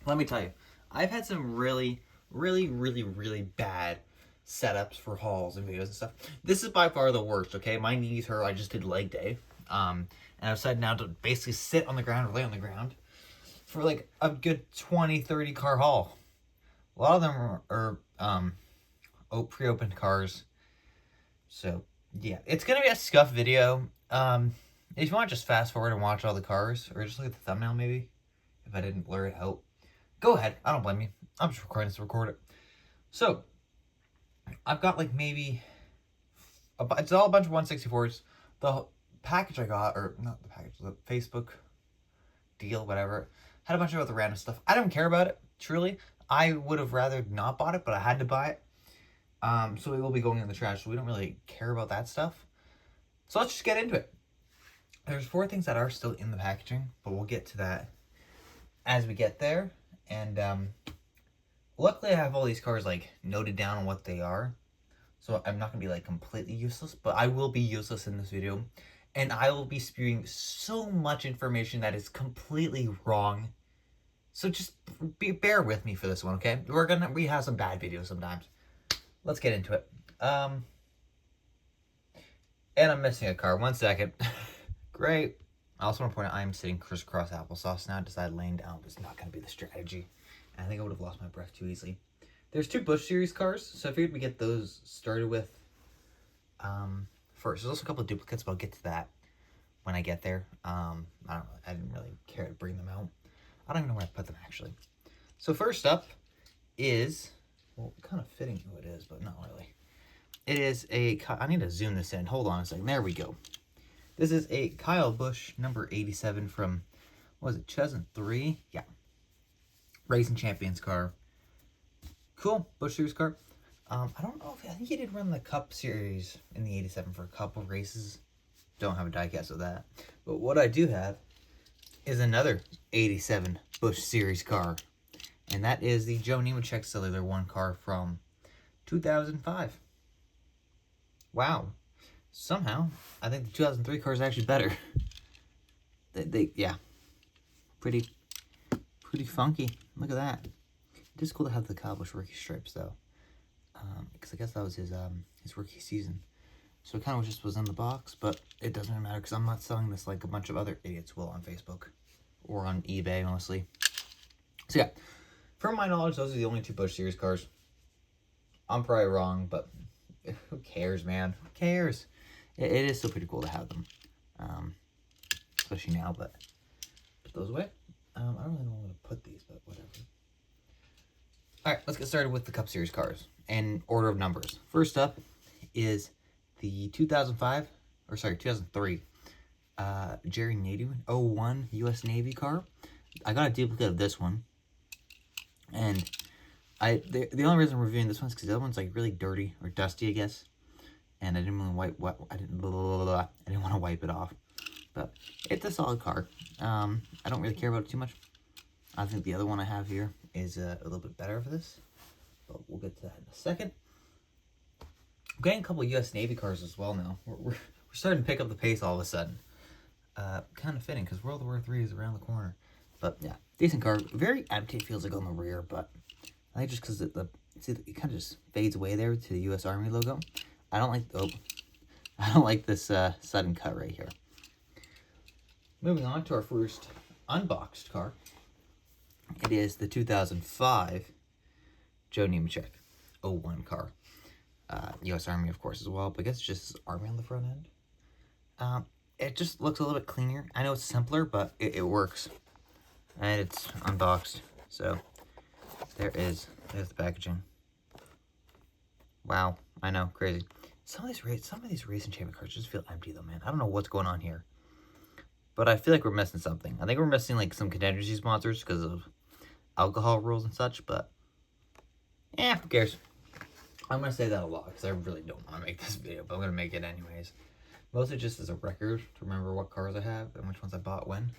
Let me tell you, I've had some really bad setups for hauls and videos and stuff. This is by far the worst, okay? My knees hurt. I just did leg day. And I've decided now to basically sit on the ground or lay on the ground for like a good 20, 30 car haul. A lot of them are pre-opened cars. So, yeah. It's going to be a scuff video. If you want to just fast forward and watch all the cars, or just look at the thumbnail maybe, if I didn't blur it out, go ahead. I don't blame you. I'm just recording this to record it. So, I've got like maybe it's all a bunch of 164s. The package I got, or not the package, the Facebook deal, whatever, had a bunch of other random stuff. I don't care about it, truly. I would have rather not bought it, but I had to buy it. So it will be going in the trash, so we don't really care about that stuff. So let's just get into it. There's 4 things that are still in the packaging, but we'll get to that as we get there. And luckily I have all these cars like noted down on what they are, so I'm not gonna be like completely useless, but I will be useless in this video, and I will be spewing so much information that is completely wrong. So just bear with me for this one, okay? We have some bad videos sometimes. Let's get into it. And I'm missing a car. 1 second. Great. I also want to point out I am sitting crisscross applesauce now. I decided laying down was not going to be the strategy. And I think I would have lost my breath too easily. There's 2 Busch Series cars, so I figured we get those started with first. There's also a couple of duplicates, but I'll get to that when I get there. I didn't really care to bring them out. I don't even know where I put them actually. So first up is, well, kind of fitting who it is, but not really. It is I need to zoom this in. Hold on a second. There we go. This is a Kyle Busch number 87 from, what was it, 2003? Yeah. Racing Champions car. Cool. Busch Series car. I don't know if, I think he did run the Cup Series in the 87 for a couple races. Don't have a diecast of that. But what I do have is another 87 Busch Series car. And that is the Joe Nemechek Cellular 1 car from 2005. Wow. Somehow, I think the 2003 car is actually better. Yeah. Pretty funky. Look at that. It is cool to have the Kyle Busch rookie stripes, though. Because I guess that was his rookie season. So it kind of just was in the box, but it doesn't really matter because I'm not selling this like a bunch of other idiots will on Facebook. Or on eBay, mostly. So yeah. From my knowledge, those are the only 2 Busch Series cars. I'm probably wrong, but who cares, man? Who cares? It is still pretty cool to have them. Especially now, but put those away. I don't really know where to put these, but whatever. Alright, let's get started with the Cup Series cars in order of numbers. First up is the 2003 Jerry Nadeau 01 U.S. Navy car. I got a duplicate of this one. And the only reason I'm reviewing this one is because the other one's like really dirty or dusty, I guess. And I didn't really I didn't want to wipe it off. But it's a solid car. I don't really care about it too much. I think the other one I have here is a little bit better for this. But we'll get to that in a second. I'm getting a couple of U.S. Navy cars as well now. We're starting to pick up the pace all of a sudden. Kind of fitting because World War III is around the corner. But yeah, decent car. Very empty, it feels like, on the rear, but I think just because it kind of just fades away there to the U.S. Army logo. I don't like this sudden cut right here. Moving on to our first unboxed car. It is the 2005 Joe Nemechek 01 car. U.S. Army, of course, as well, but I guess it's just Army on the front end. It just looks a little bit cleaner. I know it's simpler, but it works. And it's unboxed, so there's the packaging. Wow, I know, crazy. Some of these racing champion cards just feel empty though, man. I don't know what's going on here, but I feel like we're missing something. I think we're missing like some contingency sponsors because of alcohol rules and such. But yeah, who cares? I'm gonna say that a lot because I really don't want to make this video, but I'm gonna make it anyways. Mostly just as a record to remember what cars I have and which ones I bought when.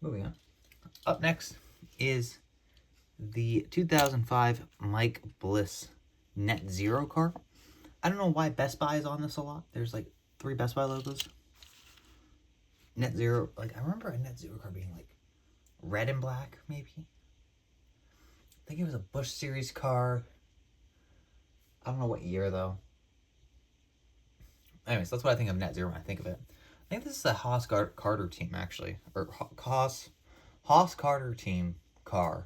Moving on. Up next is the 2005 Mike Bliss Net Zero car. I don't know why Best Buy is on this a lot. There's like 3 Best Buy logos. Net Zero, like I remember a Net Zero car being like red and black, maybe. think it was a Busch Series car. I don't know what year, though. Anyways, that's what I think of Net Zero when I think of it. I think this is a Haas Carter team, actually. Or Haas Carter team car.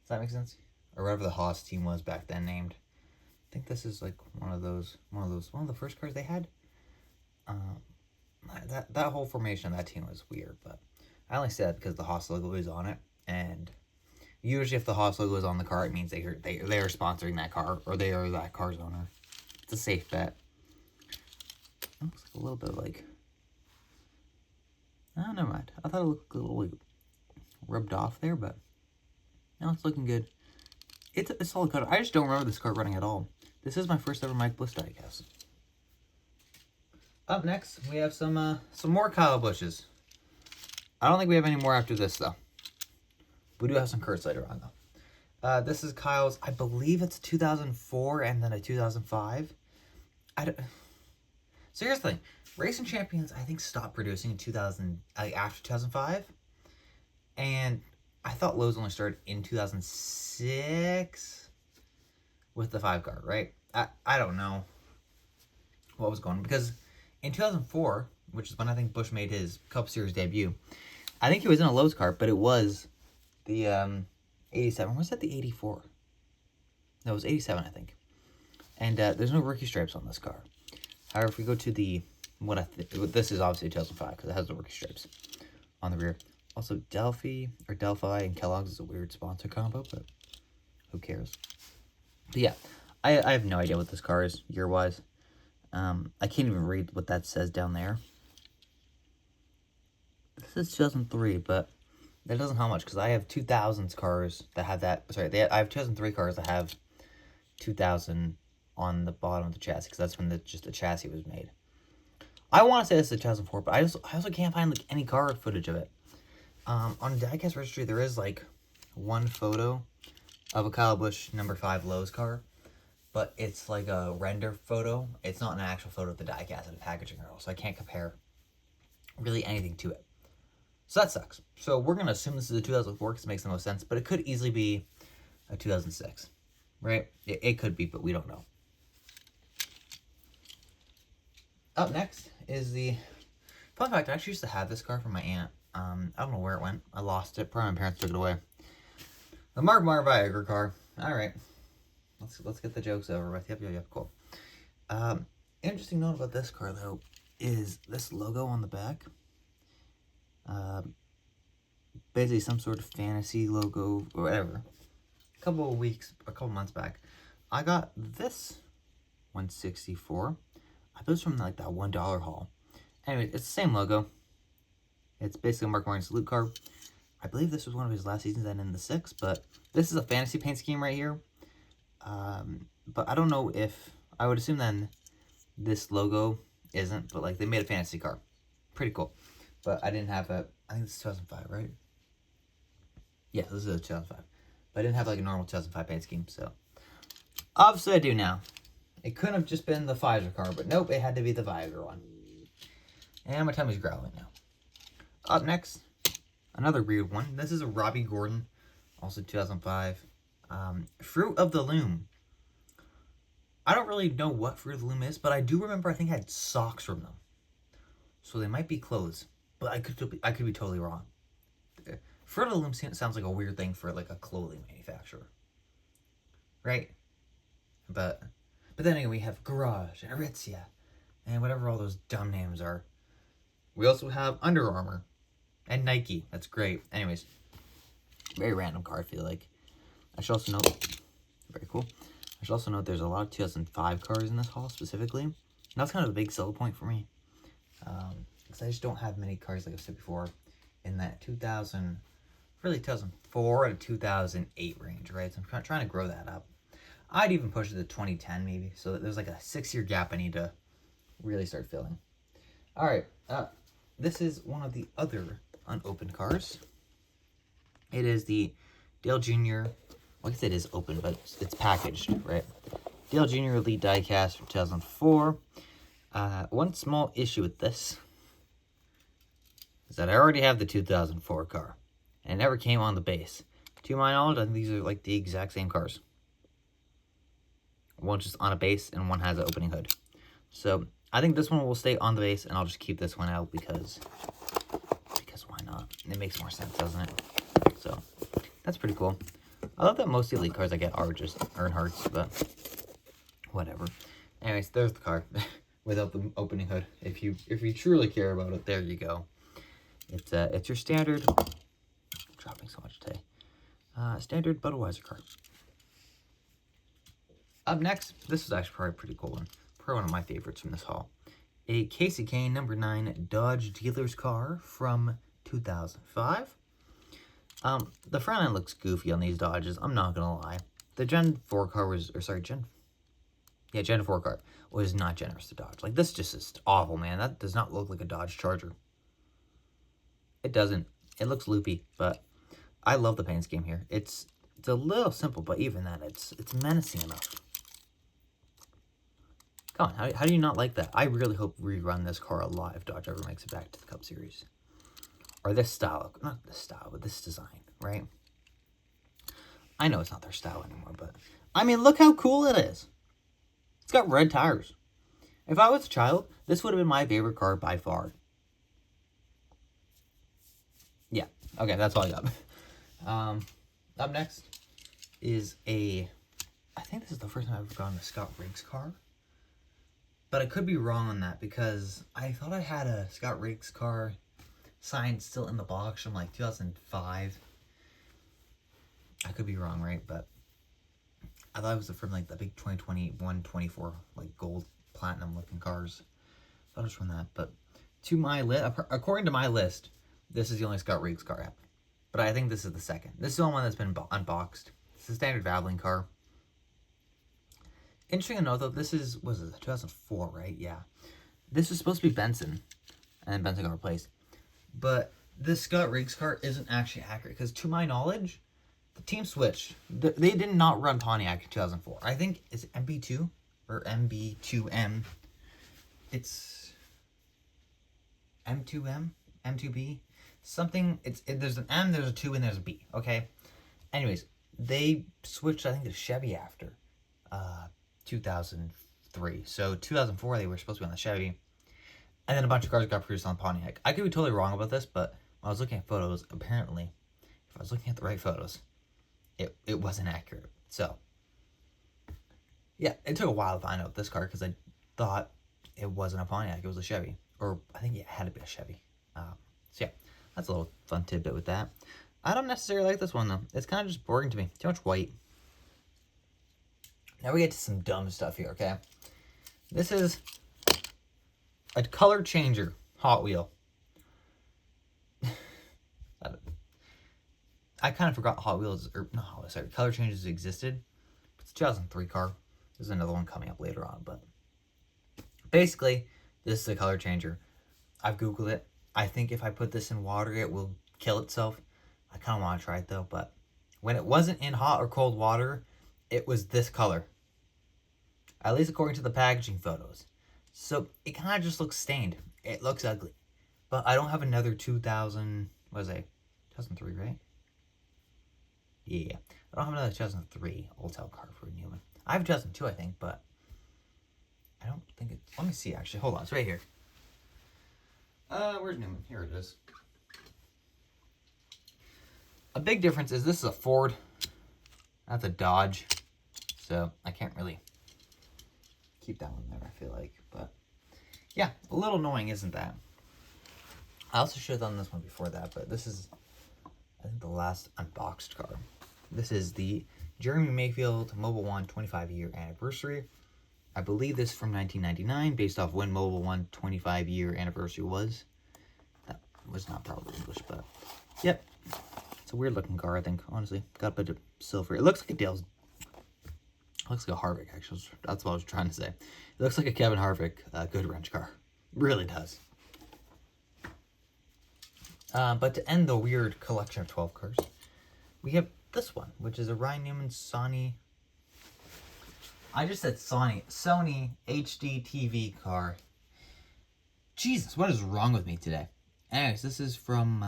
Does that make sense? Or whatever the Haas team was back then named. I think this is like one of the first cars they had. That whole formation of that team was weird, but I only said because the Haas logo is on it, and usually if the Haas logo is on the car, it means they are sponsoring that car, or they are that car's owner. It's a safe bet. It looks like a little bit like, oh, never mind. I thought it looked a little like rubbed off there, but no, it's looking good. It's a solid cut. I just don't remember this car running at all. This is my first ever Mike Bliss diecast. Up next, we have some more Kyle Busches. I don't think we have any more after this, though. We do have some Kurt's later on, though. This is Kyle's, I believe it's 2004 and then a 2005. So here's the thing. Racing Champions, I think, stopped producing in 2000, after 2005. And I thought Lowe's only started in 2006 with the 5 car, right? I don't know what was going on, because in 2004, which is when I think Busch made his Cup Series debut, I think he was in a Lowe's car, but it was the 87. Was that the 84? No, it was 87, I think. And there's no rookie stripes on this car. However, if we go to the, this is obviously 2005 because it has the rookie stripes on the rear. Also, Delphi and Kellogg's is a weird sponsor combo, but who cares? But yeah, I have no idea what this car is year-wise. I can't even read what that says down there. This is 2003, but that doesn't help much because I have 2000s cars that have that. Sorry, I have 2003 cars that have 2000 on the bottom of the chassis because that's when the chassis was made. I want to say this is 2004, but I also can't find like any car footage of it. On the Diecast registry, there is like one photo of a Kyle Busch number 5 Lowe's car, but it's like a render photo. It's not an actual photo of the diecast and packaging at all, so I can't compare really anything to it. So that sucks. So we're going to assume this is a 2004 because it makes the most sense, but it could easily be a 2006, right? It could be, but we don't know. Up next is the... Fun fact, I actually used to have this car from my aunt. I don't know where it went. I lost it. Probably my parents took it away. The Mark Viagra car. All right. Let's get the jokes over with. Yep, cool. Interesting note about this car, though, is this logo on the back. Basically some sort of fantasy logo or whatever. A couple months back, I got this 164. I believe it's from like that $1 haul. Anyway, it's the same logo. It's basically a Mark Martin salute car. I believe this was one of his last seasons and in the 6, but this is a fantasy paint scheme right here. But I don't know if, I would assume then this logo isn't, but like they made a fantasy car. Pretty cool. But I didn't have a, I think this is 2005, right? Yeah, this is a 2005. But I didn't have like a normal 2005 paint scheme, so. Obviously I do now. It couldn't have just been the Pfizer car, but nope, it had to be the Viagra one. And my tummy's growling now. Up next, another weird one. This is a Robbie Gordon, also 2005. Fruit of the Loom. I don't really know what Fruit of the Loom is, but I do remember I think I had socks from them. So they might be clothes, but I could be totally wrong. Fruit of the Loom sounds like a weird thing for like a clothing manufacturer. Right? But then again, we have Garage and Aritzia and whatever all those dumb names are. We also have Under Armour and Nike. That's great. Anyways, very random car, I feel like. I should also note, very cool. I should also note there's a lot of 2005 cars in this haul specifically. And that's kind of a big sell point for me. Because I just don't have many cars, like I said before, in that 2004 to 2008 range, right? So I'm trying to grow that up. I'd even push it to 2010 maybe. So there's like a 6-year gap I need to really start filling. All right. This is one of the other unopened cars. It is the Dale Jr. Well, I guess it is open, but it's packaged, right? Dale Jr. Elite Diecast from 2004. One small issue with this is that I already have the 2004 car. And it never came on the base. To my knowledge, I think these are like the exact same cars. One's just on a base and one has an opening hood. So I think this one will stay on the base, and I'll just keep this one out because why not? It makes more sense, doesn't it? So that's pretty cool. I love that most elite cars I get are just Earnhardts, but whatever. Anyways, there's the car without the opening hood. If you truly care about it, there you go. It's your standard. I'm dropping so much today. Standard Budweiser car. Up next, this is actually probably a pretty cool one. Probably one of my favorites from this haul. A Casey Kane number 9 Dodge dealer's car from 2005. The front end looks goofy on these Dodges, I'm not gonna lie. The Gen 4 car was, Gen 4 car was not generous to Dodge. Like, this just is awful, man. That does not look like a Dodge Charger. It doesn't. It looks loopy, but I love the paint scheme here. It's a little simple, but even that, it's menacing enough. Come on, how do you not like that? I really hope we run this car a lot if Dodge ever makes it back to the Cup Series. Or this style. Not this style, but this design, right? I know it's not their style anymore, but... I mean, look how cool it is. It's got red tires. If I was a child, this would have been my favorite car by far. Yeah, okay, that's all I got. Up next is I think this is the first time I've ever gotten a Scott Riggs car. But I could be wrong on that because I thought I had a Scott Riggs car signed still in the box from like 2005. I could be wrong, right? But I thought it was from like the big 2021, 24, like gold platinum looking cars. So I'll just run that. But to my list, according to my list, this is the only Scott Riggs car I have. But I think this is the second. This is the only one that's been unboxed. It's a standard Valvoline car. Interesting to note, though, this is, was it 2004, right? Yeah. This was supposed to be Benson, and Benson got replaced. But this Scott Riggs car isn't actually accurate, because to my knowledge, the team switched. They did not run Pontiac in 2004. I think, is it MB2 or MB2M? It's M2M? M2B? Something, there's an M, there's a 2, and there's a B, okay? Anyways, they switched, I think, to Chevy after 2003. So 2004, they were supposed to be on the Chevy. And then a bunch of cars got produced on Pontiac. I could be totally wrong about this, but when I was looking at photos, apparently, if I was looking at the right photos, it wasn't accurate. So, yeah, it took a while to find out this car because I thought it wasn't a Pontiac, it was a Chevy. Or I think it had to be a Chevy. So yeah, that's a little fun tidbit with that. I don't necessarily like this one, though. It's kind of just boring to me. Too much white. Now we get to some dumb stuff here, okay? This is a color changer Hot Wheel. I kind of forgot Hot Wheels, or not Hot Wheels, sorry, color changes existed. It's a 2003 car. There's another one coming up later on, but basically, this is a color changer. I've Googled it. I think if I put this in water, it will kill itself. I kind of want to try it, though, but when it wasn't in hot or cold water, it was this color. At least according to the packaging photos. So it kind of just looks stained. It looks ugly. But I don't have another 2000, what is it? 2003, right? Yeah. I don't have another 2003 Old Town car for Newman. I have 2002, I think, but I don't think it's... Let me see, actually. Hold on. It's right here. Where's Newman? Here it is. A big difference is this is a Ford. That's a Dodge. So I can't really keep that one there, I feel like. But yeah, a little annoying, isn't that? I also should have done this one before that, but this is, I think, the last unboxed car. This is the Jeremy Mayfield Mobil 1 25-year anniversary. I believe this is from 1999, based off when Mobil 1 25-year anniversary was. That was not probably English, but yep. It's a weird looking car, I think, honestly. Got a bit of silver. It looks like a Dale's. It looks like a Harvick, actually. That's what I was trying to say. It looks like a Kevin Harvick Goodwrench car. Really does. But to end the weird collection of 12 cars, we have this one, which is a Ryan Newman Sony. I just said Sony HD TV car. Jesus, what is wrong with me today? Anyways, this is from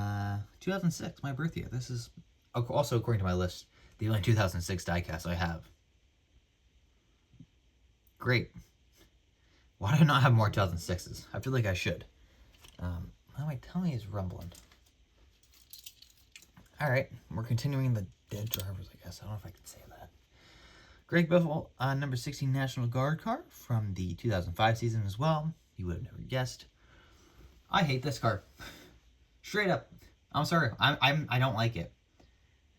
2006, my birth year. This is Also, according to my list, the only 2006 diecast I have. Great. Why do I not have more 2006s? I feel like I should. My tummy is rumbling. Alright, we're continuing the dead drivers, I guess. I don't know if I can say that. Greg Biffle, number 16 National Guard car from the 2005 season as well. You would have never guessed. I hate this car. Straight up. I'm sorry. I don't like it.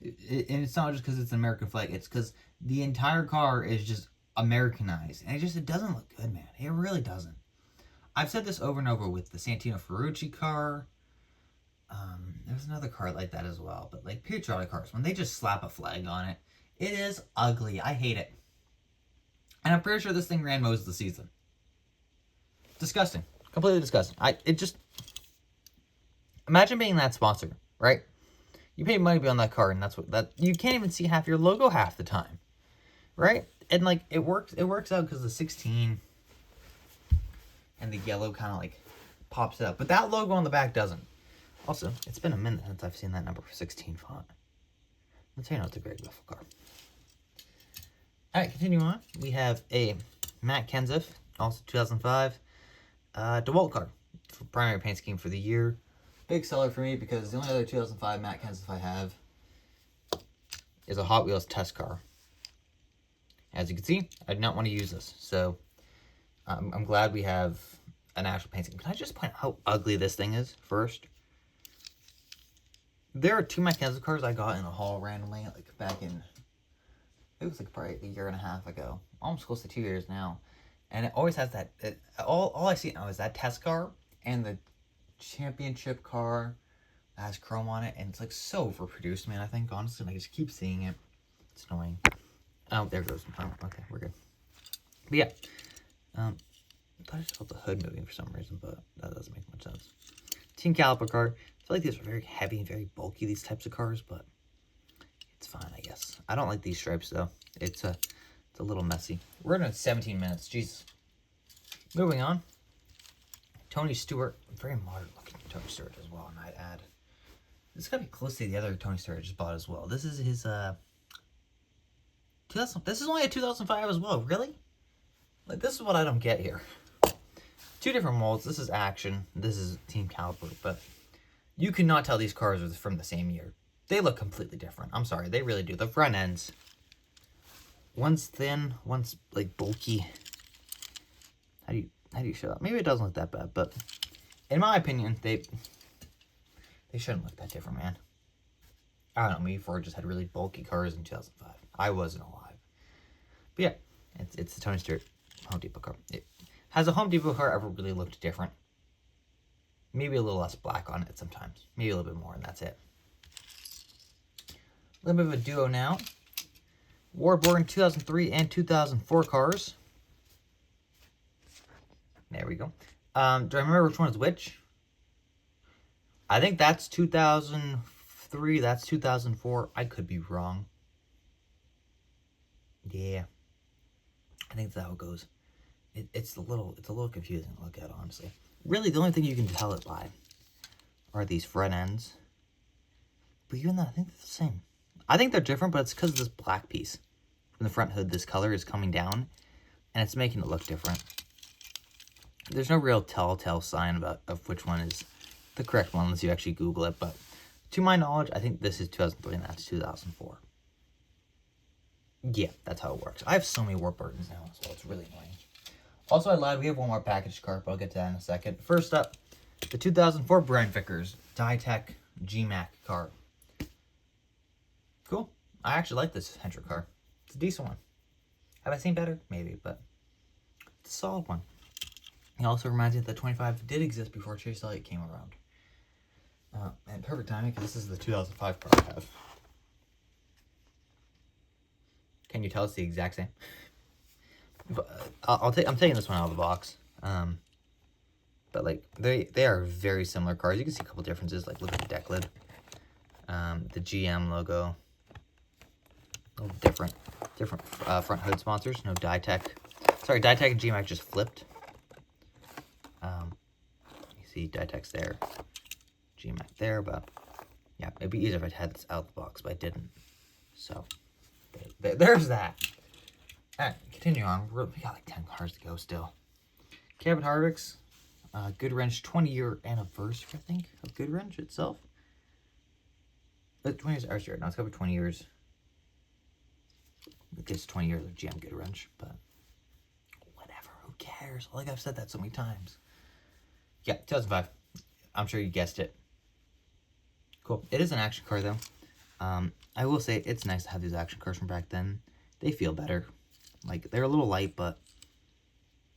And it's not just because it's an American flag. It's because the entire car is just Americanized. And it doesn't look good, man. It really doesn't. I've said this over and over with the Santino Ferrucci car. There's another car like that as well. But like Patriotic cars, when they just slap a flag on it, it is ugly. I hate it. And I'm pretty sure this thing ran most of the season. Disgusting. Completely disgusting. Imagine being that sponsor, right? You pay money to be on that car, and you can't even see half your logo half the time, right? And like it works out because the 16 and the yellow kind of like pops it up, but that logo on the back doesn't. Also, it's been a minute since I've seen that number 16 font. Let's say no, it's a great Biffle car. All right, continue on. We have a Matt Kenseth, also 2005, DeWalt car for primary paint scheme for the year. Big seller for me because the only other 2005 Matt Kenseth I have is a Hot Wheels test car. As you can see, I did not want to use this, so I'm glad we have an actual paint scheme. Can I just point out how ugly this thing is first? There are two Matt Kenseth cars I got in a haul randomly, like back in, it was like probably a year and a half ago, almost close to 2 years now, and it always has that. All I see now is that test car and the championship car that has chrome on it, and it's like so overproduced, man. I think honestly, I just keep seeing it. It's annoying. Oh, there it goes. Oh, okay, we're good. But yeah, I thought I just felt the hood moving for some reason, but that doesn't make much sense. Team Caliper car. I feel like these are very heavy and very bulky, these types of cars, but it's fine, I guess. I don't like these stripes though. It's a little messy. We're at 17 minutes. Jesus. Moving on. Tony Stewart, very modern looking Tony Stewart as well, I might add. This is gonna be close to the other Tony Stewart I just bought as well. This is his this is only a 2005 as well, really? Like, this is what I don't get here. Two different molds. This is Action, this is Team Caliper, but you cannot tell these cars are from the same year. They look completely different. I'm sorry, they really do. The front ends, one's thin, one's like bulky. How do you show that? Maybe it doesn't look that bad, but in my opinion, they shouldn't look that different, man. I don't know, maybe Ford just had really bulky cars in 2005. I wasn't alive. But yeah, it's the Tony Stewart Home Depot car. Has a Home Depot car ever really looked different? Maybe a little less black on it sometimes. Maybe a little bit more, and that's it. A little bit of a duo now. Warburton 2003 and 2004 cars. There we go. Do I remember which one is which? I think that's 2003. That's 2004. I could be wrong. Yeah. I think that's how it goes. It's a little confusing to look at, honestly. Really, the only thing you can tell it by are these front ends. But even though I think they're the same. I think they're different, but it's because of this black piece. From the front hood, this color is coming down, and it's making it look different. There's no real telltale sign of which one is the correct one unless you actually Google it, but to my knowledge, I think this is 2003 and that's 2004. Yeah, that's how it works. I have so many Warburtons now, so it's really annoying. Also, I lied. We have one more package car, but I'll get to that in a second. First up, the 2004 Brian Vickers Dietech G-Mac car. Cool. I actually like this Hendrick car. It's a decent one. Have I seen better? Maybe, but it's a solid one. It also reminds me that the 25 did exist before Chase Elliott came around. And perfect timing, because this is the 2005 car I have. Can you tell it's the exact same? But, I'm taking this one out of the box. But like they are very similar cars. You can see a couple differences. Like look at the deck lid, the GM logo, a little different front hood sponsors. No Dietech. Sorry, Dietech and GMAC just flipped. You see Dietech's there, GMAC there, but Yeah, it'd be easier if I had this out of the box, but I didn't. So, there's that. Alright, continue on. We got like 10 cars to go still. Hendrick's Goodwrench 20-year anniversary, I think, of Goodwrench itself. 20 years, or no, it's got to be 20 years. I guess 20 years of GM Goodwrench, but whatever, who cares? Like I've said that so many times. Yeah, 2005. I'm sure you guessed it. Cool. It is an action car, though. I will say it's nice to have these action cars from back then. They feel better. Like, they're a little light, but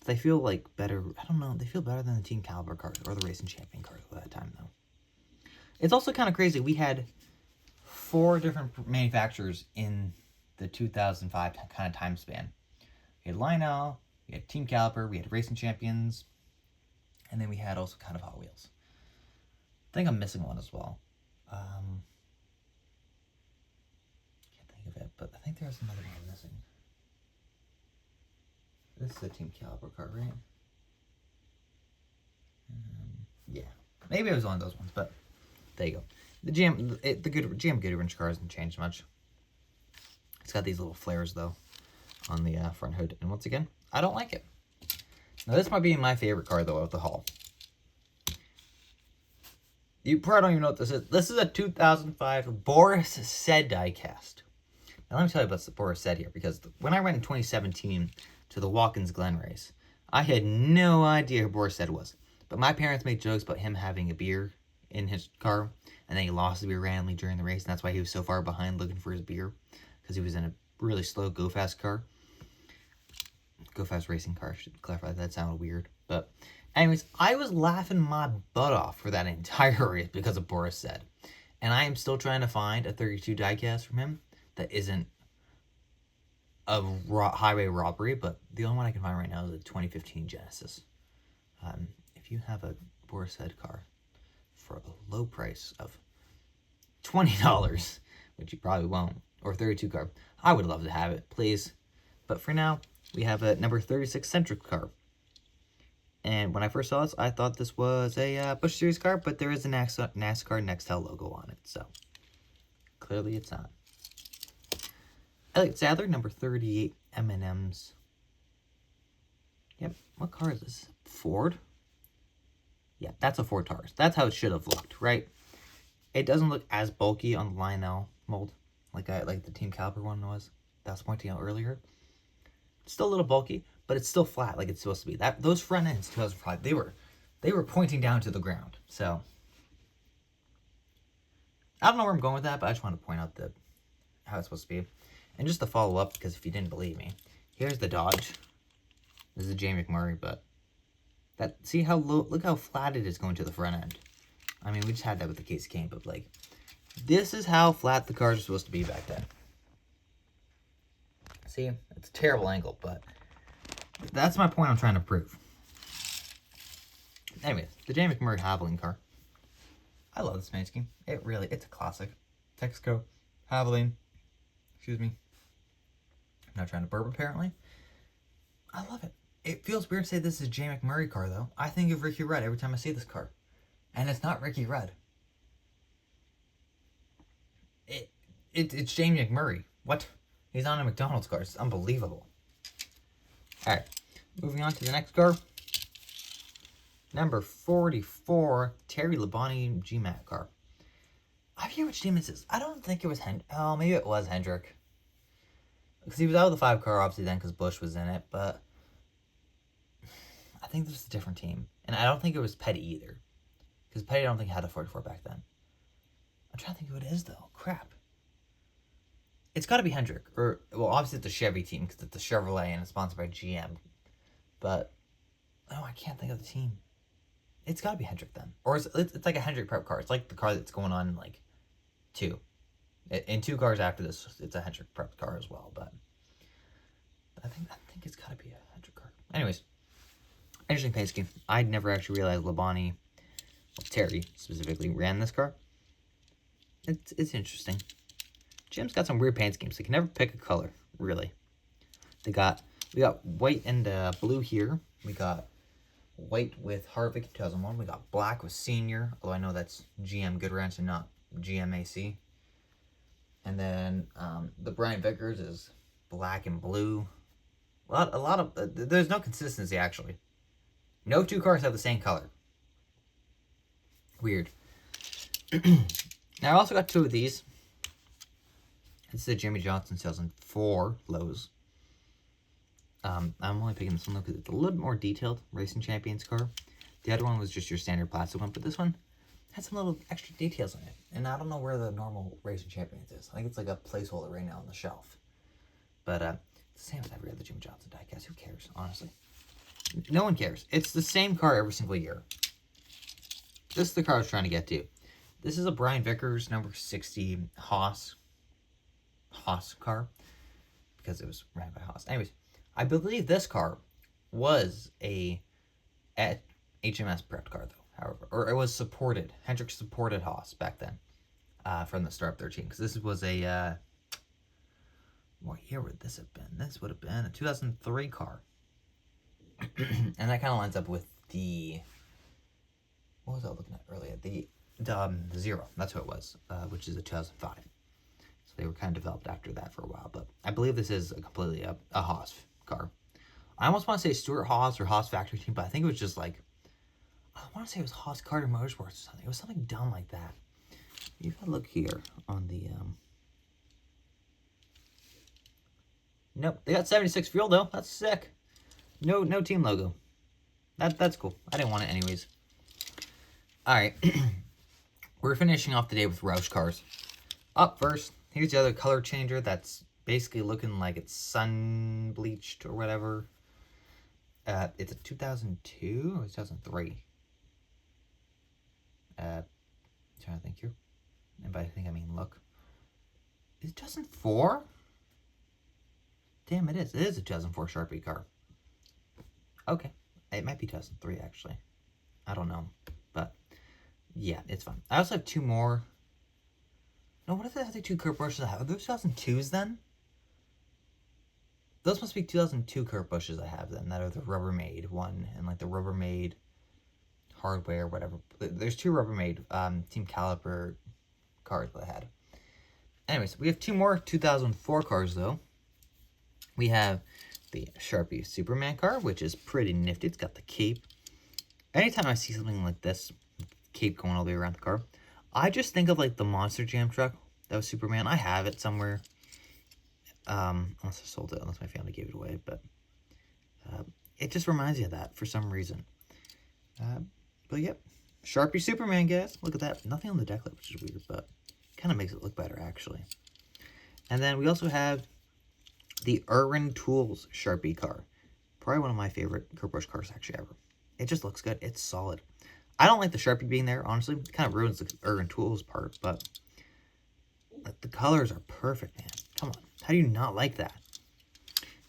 they feel, like, better. I don't know. They feel better than the Team Caliber cars or the Racing Champion cars at that time, though. It's also kind of crazy. We had 4 different manufacturers in the 2005 kind of time span. We had Lionel, we had Team Caliber, we had Racing Champions, and then we had also kind of Hot Wheels. I think I'm missing one as well. Can't think of it, but I think there's another one missing. This is a Team Caliber car, right? Yeah, maybe it was one of those ones, but there you go. The GM Goodwrench car hasn't changed much. It's got these little flares though on the front hood, and once again, I don't like it. Now this might be my favorite car though of the haul. You probably don't even know what this is. This is a 2005 Boris Said diecast. Now let me tell you about the Boris Said here, because when I went in 2017 to the Watkins Glen race, I had no idea who Boris Said was. But my parents made jokes about him having a beer in his car, and then he lost the beer randomly during the race, and that's why he was so far behind looking for his beer, because he was in a really slow go-fast car. Go-fast racing car, I should clarify. That sounded weird. But anyways, I was laughing my butt off for that entire race because of Boris Said. And I am still trying to find a 32 diecast from him that isn't a highway robbery, but the only one I can find right now is a 2015 Genesis. If you have a Boris Said car for a low price of $20, which you probably won't, or 32 car, I would love to have it, please. But for now, we have a number 36 Centric car. And when I first saw this, I thought this was a Busch Series car, but there is a NASCAR Nextel logo on it, so clearly it's not. Elliott Sadler, number 38 M&M's. Yep, what car is this? Ford? Yeah, that's a Ford Taurus. That's how it should have looked, right? It doesn't look as bulky on the Lionel mold like the Team Caliber one was. That was pointing out earlier. It's still a little bulky, but it's still flat like it's supposed to be. Those front ends 2005, they were pointing down to the ground. So I don't know where I'm going with that, but I just want to point out how it's supposed to be. And just to follow up, because if you didn't believe me, here's the Dodge. This is a J. McMurray, but see how low, look how flat it is going to the front end. I mean, we just had that with the Case Cane, but like, this is how flat the cars are supposed to be back then. See, it's a terrible angle, but that's my point I'm trying to prove. Anyways, the J. McMurray Haviland car. I love this paint scheme. It's a classic. Texaco, Haviland, excuse me. I'm not trying to burp, apparently. I love it. It feels weird to say this is a J. McMurray car, though. I think of Ricky Rudd every time I see this car. And it's not Ricky Rudd. It's Jamie McMurray. What? He's on a McDonald's car. It's unbelievable. Alright, moving on to the next car. Number 44, Terry Labonte GMAT car. I forget which team this is. I don't think it was oh, maybe it was Hendrick. Because he was out of the 5 car, obviously, then, because Busch was in it, but I think this was a different team. And I don't think it was Petty either. Because Petty, I don't think had a 44 back then. I'm trying to think who it is, though. Crap. It's got to be Hendrick. Or, well, obviously it's a Chevy team, because it's a Chevrolet and it's sponsored by GM. But, oh, I can't think of the team. It's got to be Hendrick, then. Or it's like a Hendrick prep car. It's like the car that's going on in, like, 2. In 2 cars after this, it's a Hendrick prep car as well, but I think it's got to be a Hendrick car. Anyways, interesting paint scheme. I'd never actually realized Labonte, Terry specifically, ran this car. It's interesting. Jim's got some weird paint schemes. They can never pick a color, really. We got white and blue here. We got white with Harvick 2001. We got black with Senior, although I know that's GM Goodwrench and not GMAC. And then the Brian Vickers is black and blue. A lot of there's no consistency actually. No two cars have the same color. Weird. Now I also got two of these. It's the Jimmy Johnson 2004 Lowe's. I'm only picking this one though because it's a little bit more detailed. Racing Champions car. The other one was just your standard plastic one, but this one had some little extra details on it. And I don't know where the normal Racing Champions is. I think it's like a placeholder right now on the shelf. But it's the same as every other Jimmy Johnson diecast. Who cares, honestly? No one cares. It's the same car every single year. This is the car I was trying to get to. This is a Brian Vickers number 60 Haas car. Because it was ran by Haas. Anyways, I believe this car was a HMS prepped car, though, however. Or it was supported. Hendrick supported Haas back then. From the start of 13. Because this was a... what year would this have been? This would have been a 2003 car. And that kind of lines up with the... What was I looking at earlier? The Zero. That's who it was. Which is a 2005. So they were kind of developed after that for a while. But I believe this is completely a Haas car. I almost want to say Stuart Haas or Haas Factory Team, but I think it was just like... I want to say it was Haas Carter Motorsports or something. It was something dumb like that. You gotta look here on the... Nope, they got 76 fuel though. That's sick. No team logo. That's cool. I didn't want it anyways. Alright. We're finishing off the day with Roush cars. Up first, here's the other color changer that's basically looking like it's sun bleached or whatever. It's a 2002 or 2003. Trying to think here. And by I think I mean look. Is it 2004? Damn, it is. It is a 2004 Sharpie car. Okay. It might be 2003, actually. I don't know. But, yeah, it's fine. I also have two more. No, what if the other two Kurt Busches I have? Are those 2002s then? Those must be 2002 Kurt Busches I have then. That are the Rubbermaid one. And, like, the Rubbermaid hardware, whatever. There's two Rubbermaid Team Caliper cars that I had. Anyways, we have two more 2004 cars, though. We have the Sharpie Superman car, which is pretty nifty. It's got the cape. Anytime I see something like this, cape going all the way around the car, I just think of like the Monster Jam truck that was Superman. I have it somewhere. Unless I sold it, unless my family gave it away. But it just reminds you of that for some reason. But yep, Sharpie Superman, guys. Look at that. Nothing on the deck lid, which is weird, but kind of makes it look better, actually. And then we also have the Irwin Tools Sharpie car. Probably one of my favorite Kurt Busch cars actually ever. It just looks good. It's solid. I don't like the Sharpie being there, honestly. It kind of ruins the Irwin Tools part, but the colors are perfect, man. Come on. How do you not like that?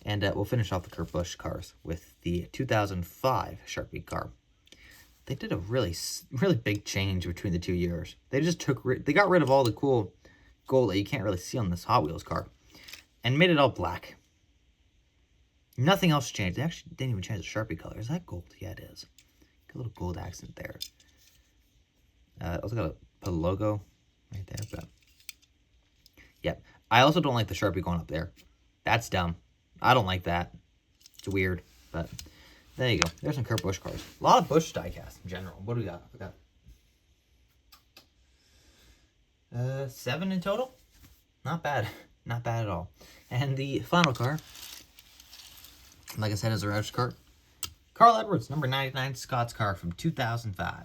And we'll finish off the Kurt Busch cars with the 2005 Sharpie car. They did a really big change between the 2 years. They just they got rid of all the cool gold that you can't really see on this Hot Wheels car. And made it all black. Nothing else changed. They actually didn't even change the Sharpie color. Is that gold? Yeah, it is. Got a little gold accent there. Also got to put a logo right there. But yep. I also don't like the Sharpie going up there. That's dumb. I don't like that. It's weird. But there you go. There's some Kurt Busch cars. A lot of Busch diecast in general. What do we got? We got 7 in total. Not bad. Not bad at all. And the final car, like I said, is a Roush car. Carl Edwards, number 99, Scott's car from 2005.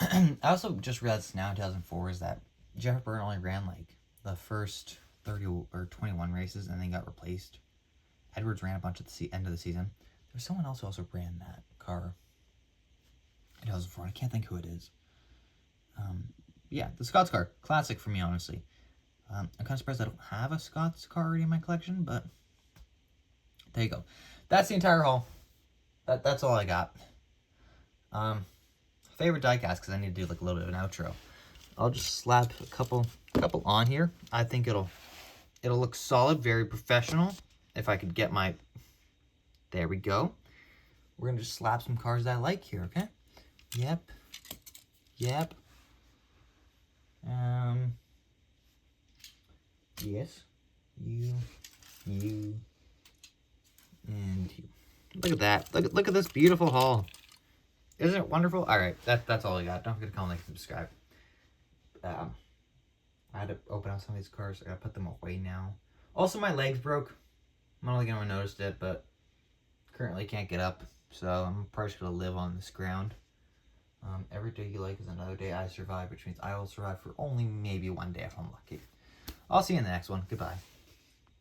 I also just realized now in 2004 is that Jeff Byrne only ran like the first 30 or 21 races and then got replaced. Edwards ran a bunch at the end of the season. There's someone else who also ran that car in 2004. I can't think who it is. Yeah, the Scott's car. Classic for me, honestly. I'm kind of surprised I don't have a Scott's car already in my collection, but there you go. That's the entire haul. That's all I got. Favorite diecast, because I need to do like a little bit of an outro. I'll just slap a couple on here. I think it'll look solid, very professional. If I could get my... There we go. We're going to just slap some cars that I like here, okay? Yep. Yes. You, and you. Look at that. Look at this beautiful haul. Isn't it wonderful? All right, that's all I got. Don't forget to comment, like, subscribe. I had to open up some of these cars. I gotta put them away now. Also, my legs broke. I'm not really gonna notice it, but currently can't get up, so I'm probably just gonna live on this ground. Every day you like is another day I survive, which means I will survive for only maybe one day if I'm lucky. I'll see you in the next one. Goodbye.